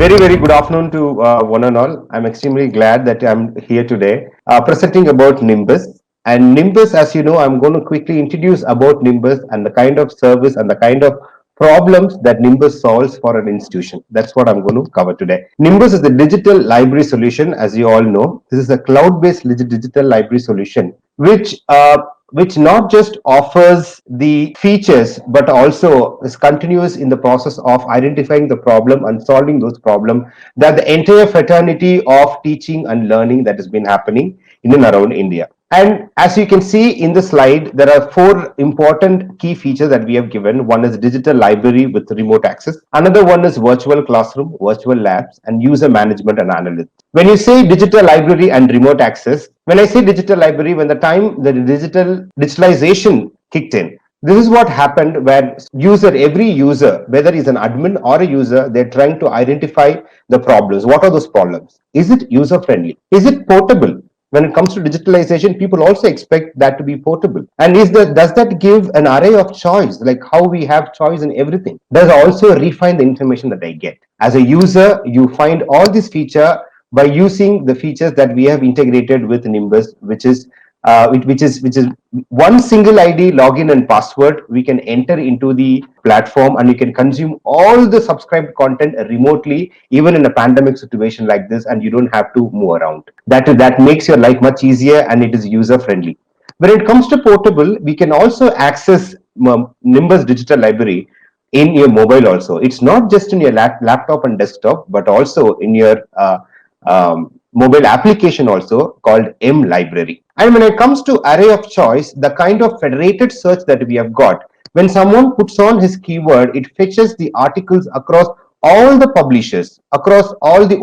Very good afternoon to one and all. I'm extremely glad that I'm here today presenting about Nimbus. And Nimbus, as you know, I'm going to quickly introduce about Nimbus and the kind of service and the kind of problems that Nimbus solves for an institution. That's what I'm going to cover today. Nimbus is the digital library solution, as you all know. This is a cloud-based digital library solution, which not just offers the features but also is continuous in the process of identifying the problem and solving those problems that the entire fraternity of teaching and learning that has been happening in and around India. And as you can see in the slide, there are four important key features that we have given. One is digital library with remote access. Another one is virtual classroom, virtual labs, and user management and analytics. When you say digital library and remote access, when I say digital library, when the time the digitalization kicked in, this is what happened where every user, whether he's an admin or a user, they're trying to identify the problems. What are those problems? Is it user friendly? Is it portable? When it comes to digitalization, people also expect that to be portable. And does that give an array of choice, like how we have choice in everything? Does also refine the information that I get? As a user, you find all these feature by using the features that we have integrated with Nimbus, which is one single ID, login and password. We can enter into the platform and you can consume all the subscribed content remotely, even in a pandemic situation like this, and you don't have to move around. That makes your life much easier and it is user friendly. When it comes to portable, we can also access Nimbus digital library in your mobile also. It's not just in your laptop and desktop, but also in your mobile application also called M Library. And when it comes to array of choice, the kind of federated search that we have got, when someone puts on his keyword, it fetches the articles across all the publishers, across all the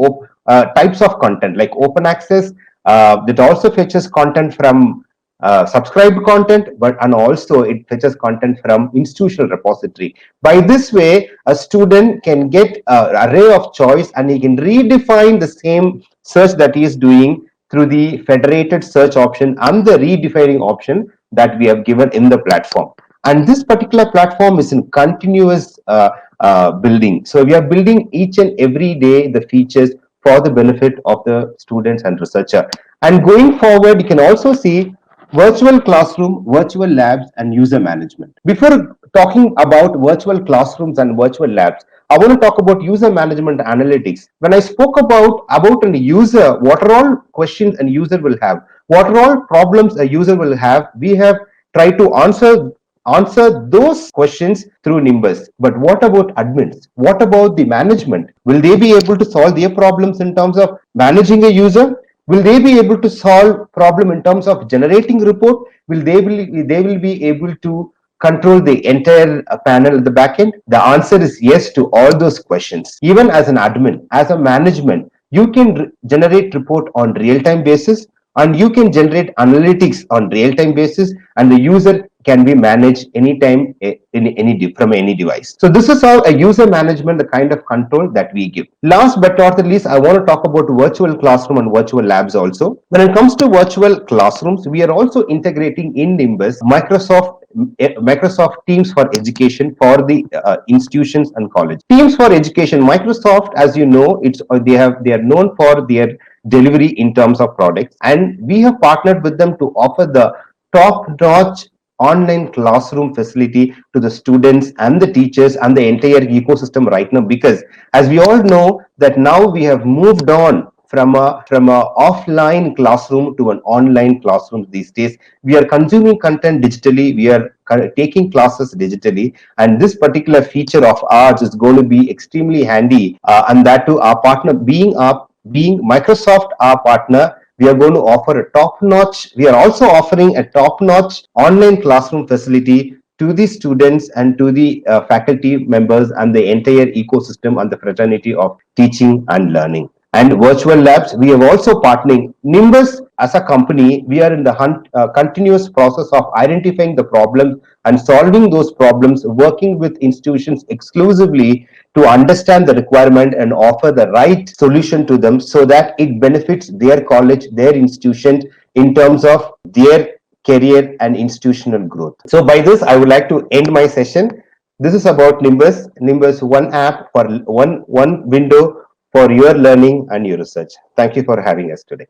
types of content like open access. That also fetches content from subscribed content, and also it fetches content from institutional repository. By this way, a student can get an array of choice and he can redefine the same search that he is doing through the federated search option and the redefining option that we have given in the platform. And this particular platform is in continuous building. So we are building each and every day the features for the benefit of the students and researcher. And going forward, you can also see virtual classroom, virtual labs, and user management. Before talking about virtual classrooms and virtual labs, I want to talk about user management analytics. When I spoke about a user, what are all questions a user will have, what are all problems a user will have, we have tried to answer those questions through Nimbus. But what about admins? What about the management? Will they be able to solve their problems in terms of managing a user? Will they be able to solve problem in terms of generating report? They will be able to control the entire panel at the back end? The answer is yes to all those questions. Even as an admin, as a management, you can generate report on real-time basis and you can generate analytics on real-time basis, and the user can be managed anytime from any device. So this is how a user management, the kind of control that we give. Last but not the least, I want to talk about virtual classroom and virtual labs also. When it comes to virtual classrooms, we are also integrating in Nimbus Microsoft Teams for Education for the institutions and college. Teams for Education, Microsoft, as you know, they are known for their delivery in terms of products, and we have partnered with them to offer the top-notch online classroom facility to the students and the teachers and the entire ecosystem right now, because as we all know that now we have moved on from a offline classroom to an online classroom. These days we are consuming content digitally, we are taking classes digitally, and this particular feature of ours is going to be extremely handy, and that too our partner being Microsoft, our partner, we are going to offer a top-notch. We are also offering a top-notch online classroom facility to the students and to the faculty members and the entire ecosystem and the fraternity of teaching and learning. And virtual labs, we have also partnering. Nimbus as a company, we are in the continuous process of identifying the problems and solving those problems, working with institutions exclusively to understand the requirement and offer the right solution to them so that it benefits their college, their institution in terms of their career and institutional growth. So by this, I would like to end my session. This is about Nimbus. Nimbus, one app for one window for your learning and your research. Thank you for having us today.